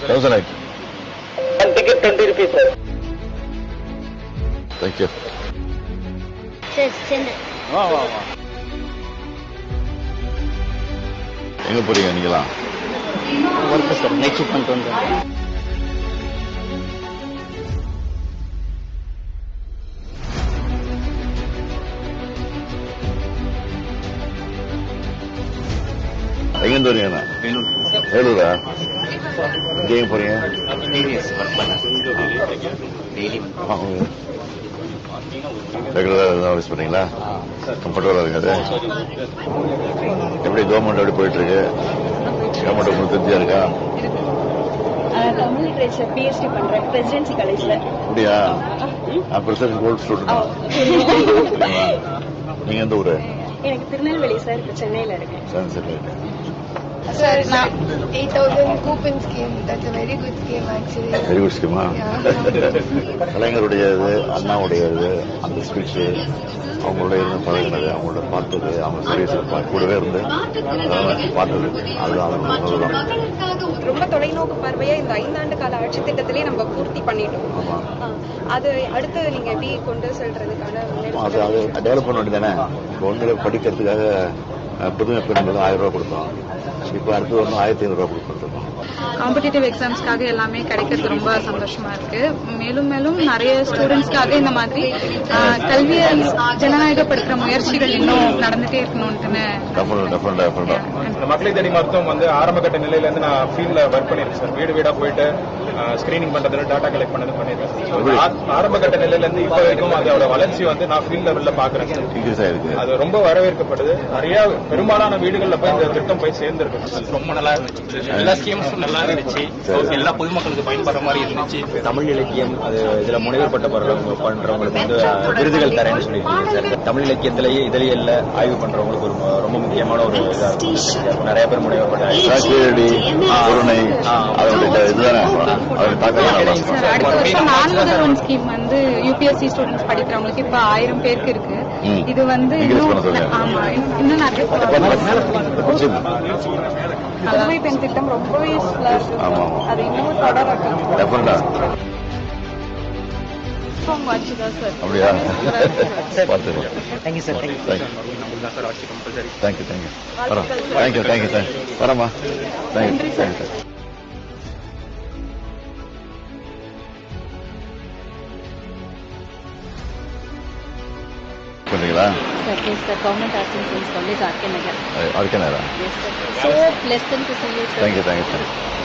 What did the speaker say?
1000 ஆயிடுச்சு. One ticket 20 rupees, sir. Thank you. சரி சென்று வா வா வா. எங்க போறீங்க நீங்களாம்? ஒர்க்கு சார், நைட் ஷிஃப்ட் பண்ணிட்டு வந்தேன். எங்கேருந்து வரீங்கண்ணா? வேலூரா? இங்க எங்க போறீங்க? ரெகுலரா ஆஃபீஸ் பண்ணீங்களா? கம்ஃபர்டபுளா இருக்காது? எப்படி கவர்மெண்ட் எப்படி போயிட்டு இருக்கு? கவர்மெண்ட் உங்களுக்கு திருப்தியா இருக்கா? தமிழ் லிட்ரேச்சர் பிஹெச்டி பண்றேன் பிரசிடென்சி காலேஜ்ல. அப்படியா? நான் பிரசிடென்ட் கோல்ட் ஸ்டூடெண்ட். நீங்க எந்த ஊரு? எனக்கு திருநெல்வேலி சார், இப்ப சென்னையில இருக்கேன். சரி சரி. Sir, 8,000 coupon scheme. That's a very good scheme actually. Very good schema? Yeah. கலைஞருடையது, அண்ணாவுடையது, அந்த ஸ்பீச், அவங்களோட இருந்து பழகினது, அவங்களோட பார்த்தது, அவங்க சர்வீஸ் கூடவே இருந்து பார்த்தது, அதுதான். ரொம்ப தொலைநோக்கு பார்வையா இந்த 5 ஆண்டு கால ஆட்சி திட்டத்திலேயே நம்ம பூர்த்தி பண்ணிட்டோம். ஆமா. அது அடுத்து நீங்க எப்படி கொண்டு செல்றதுக்கான அது அது டெவலப் பண்ண வேண்டியதானே. இப்போ வந்து படிக்கிறதுக்காக புதுமை பெண்கள் 1000 ரூபா கொடுத்தோம். இப்போ அடுத்து வந்து 1500 ரூபா கொடுத்துருக்கோம். காம்படிட்டிவ் எக்ஸாம்ஸ்க்காக எல்லாமே கிடைக்கிறது ரொம்ப சந்தோஷமா இருக்கு. மேலும் மேலும் நிறைய ஸ்டூடெண்ட்ஸ்க்காக இந்த மாதிரி கல்வியை ஜனநாயகப்படுத்துற முயற்சிகள் இன்னும் நடந்துட்டே இருக்கணும்னு. இந்த மக்களை தேடி மருத்துவம் வந்து ஆரம்ப கட்ட நிலையில இருந்து நான் ஃபீல்ட்ல ஒர்க் பண்ணிருக்கேன் சார். வீடு வீடா போயிட்டு ஸ்கிரீனிங் பண்றது, டாட்டா கலெக்ட் பண்ணது பண்ணிருக்கேன். ஆரம்ப கட்ட நிலையில இருந்து இப்ப வரைக்கும் அதோட வளர்ச்சி வந்து நான் ஃபீல்ட் லெவல்ல பாக்குறேன் சார். அது ரொம்ப வரவேற்கப்படுது. நிறைய பெரும்பாலான வீடுகள்ல போய் இந்த திட்டம் போய் சேர்ந்திருக்கு. ரொம்ப நல்லா இருந்துச்சு. எல்லா ஸ்கீம்ஸும் நல்லா இருந்துச்சு. எல்லா பொதுமக்களுக்கு பயன்படுற மாதிரி இருந்துச்சு. தமிழ் இலக்கியம் அது இதுல முனைவர் பட்ட பண்றவங்களுக்கு வந்து விருதுகள் தரேன்னு சொல்லியிருக்கீங்க சார். தமிழ் இலக்கியத்திலேயே இதழியல்ல ஆய்வு பண்றவங்களுக்கு ஒரு ரொம்ப முக்கியமான ஒரு இதா இருக்கும். நிறைய பேர் முனைவர் பட்ட அடுத்த வருஷம் நான் முதல்வன் ஸ்கீம் வந்து யூபிஎஸ்சி ஸ்டூடெண்ட்ஸ் படிக்கிறவங்களுக்கு இப்ப 1000 பேருக்கு இருக்கு. இது வந்து ஆமா இன்னும் நிறைய புதுமை பெண் திட்டம் ரொம்பவே யூஸ்ஃபுல்லா இருக்கு. அது இன்னும் தொடரட்டும். அப்படியா? Thank you sir. தேங்க்யூ. வரமா? தேங்க்யூ. பண்ணுறீங்களா? Sir, Government Arts and Science College, RK Nagar. RK Nagar. Yes, sir. So pleasant to see you, sir. Thank you.